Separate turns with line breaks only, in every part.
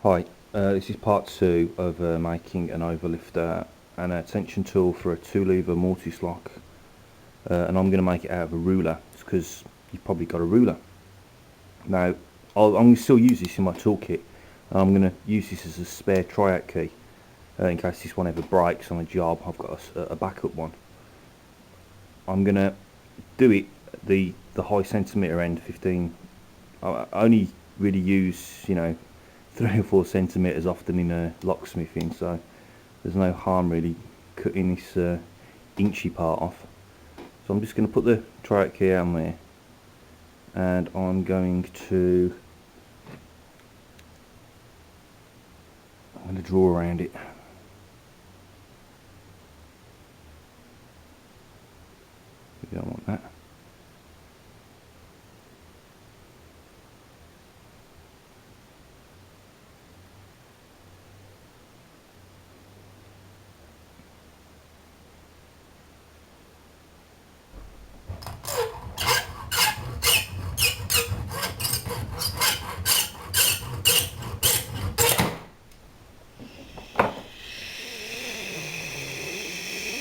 Hi, this is part 2 of making an overlifter and a tension tool for a 2-lever mortise lock, and I'm going to make it out of a ruler because you've probably got a ruler. Now I'm going to still use this in my toolkit. I'm going to use this as a spare tryout key in case this one ever breaks on a job. I've got a backup one. I'm going to do it at the high centimetre end, 15. I only really use 3 or 4 centimetres often in locksmithing, so there's no harm really cutting this inchy part off. So I'm just going to put the tryout key on there, and I'm going to draw around it. We don't want that.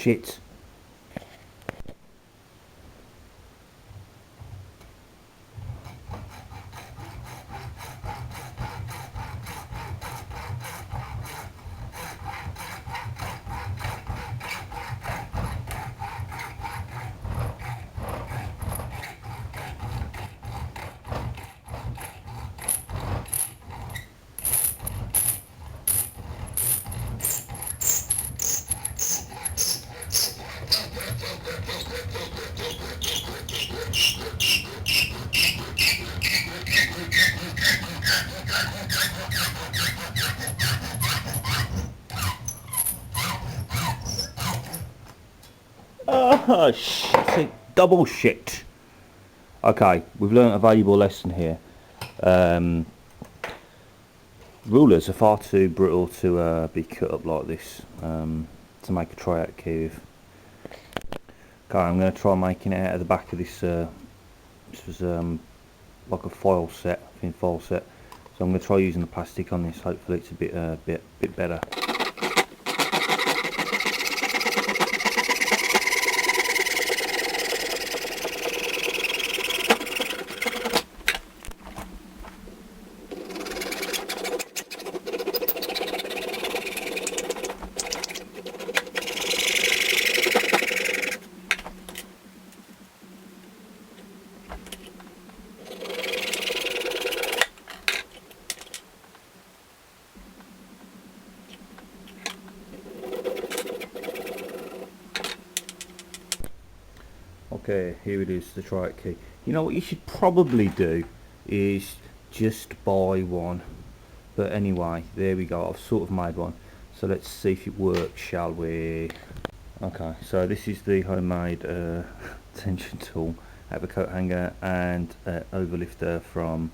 Shit. Oh shit, double shit. Okay, we've learnt a valuable lesson here. Rulers are far too brittle to be cut up like this to make a tryout key with. Okay, I'm going to try making it out of the back of this. This was like a foil set, thin foil set. So I'm going to try using the plastic on this. Hopefully it's a bit better. Okay, here it is, the tryout key. You know what you should probably do is just buy one. But anyway, there we go, I've sort of made one. So let's see if it works, shall we? Okay, so this is the homemade tension tool out of a coat hanger and overlifter from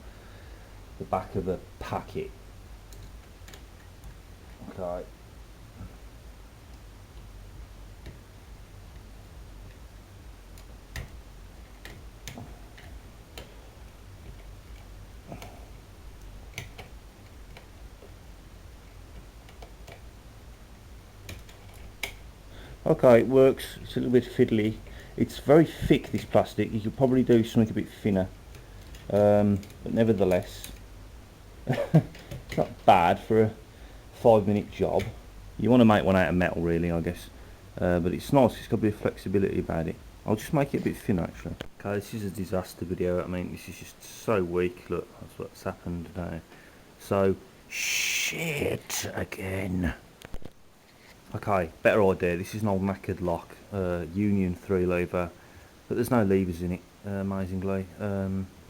the back of a packet. Okay. Okay, it works. It's a little bit fiddly. It's very thick, this plastic. You could probably do something a bit thinner, but nevertheless it's not bad for a 5-minute job. You want to make one out of metal really, I guess, but it's nice. It's got a bit of flexibility about it. I'll just make it a bit thinner actually. Okay, this is a disaster video. I mean, this is just so weak. Look, that's what's happened today. So shit again. Okay, better idea. This is an old knackered lock, Union 3-lever, but there's no levers in it, amazingly.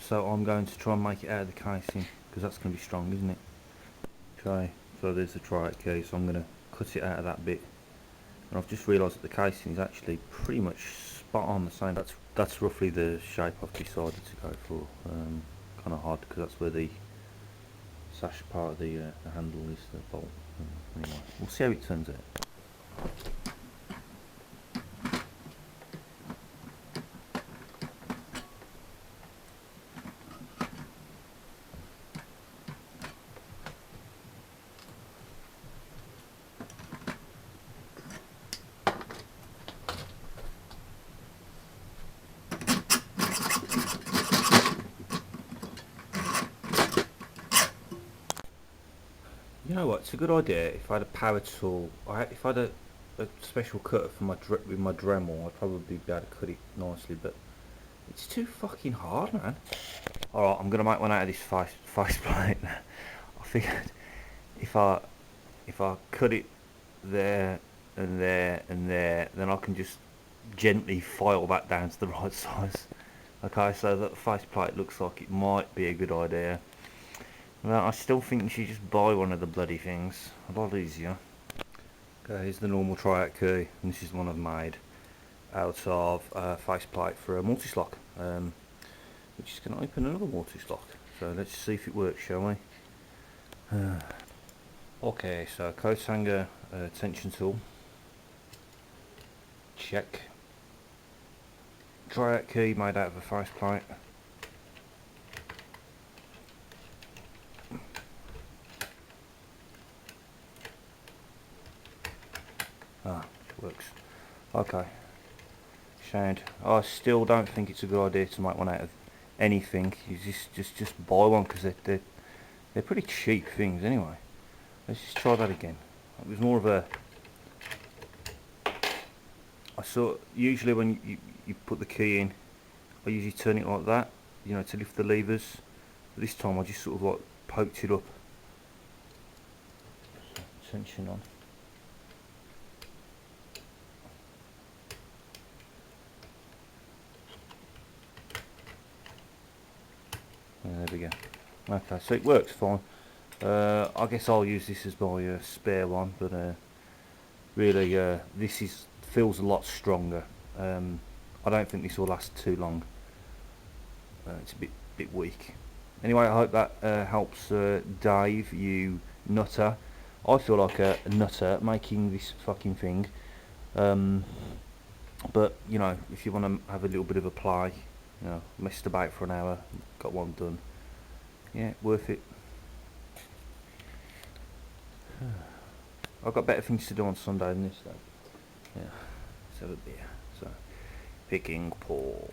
So I'm going to try and make it out of the casing, because that's going to be strong, isn't it? Okay, so there's the tryout key, so I'm going to cut it out of that bit. And I've just realised that the casing is actually pretty much spot on the same. That's roughly the shape I've decided to go for. Kind of hard, because that's where the sash part of the handle is, the bolt. Anyway, we'll see how it turns out. you know what? It's a good idea. If I had a power tool, if I had a special cutter for with my Dremel, I'd probably be able to cut it nicely. But it's too fucking hard, man. All right, I'm gonna make one out of this face plate. I figured if I cut it there and there and there, then I can just gently file that down to the right size. Okay, so that the faceplate looks like it might be a good idea. Well, I still think you should just buy one of the bloody things. A lot easier. Okay, here's the normal tryout key, and this is one I've made out of faceplate for a multi-lock, which is going to open another multi-lock. So let's see if it works, shall we? Okay, so coat hanger tension tool. Check. Tryout key made out of a faceplate. Ah, works. Okay. Sound. I still don't think it's a good idea to make one out of anything. You just buy one because they're pretty cheap things anyway. Let's just try that again. It was more of a. I saw usually when you put the key in, I usually turn it like that, you know, to lift the levers. But this time I just sort of like poked it up. Tension on. There we go. Okay, so it works fine. I guess I'll use this as my spare one, but really this feels a lot stronger. I don't think this will last too long. It's a bit weak. Anyway, I hope that helps Dave, you nutter. I feel like a nutter making this fucking thing. But you know, if you want to have a little bit of a play, you know, messed about for an hour, got one done. Yeah, worth it. I've got better things to do on Sunday than this though. Yeah, let's have a beer. So, picking Paul.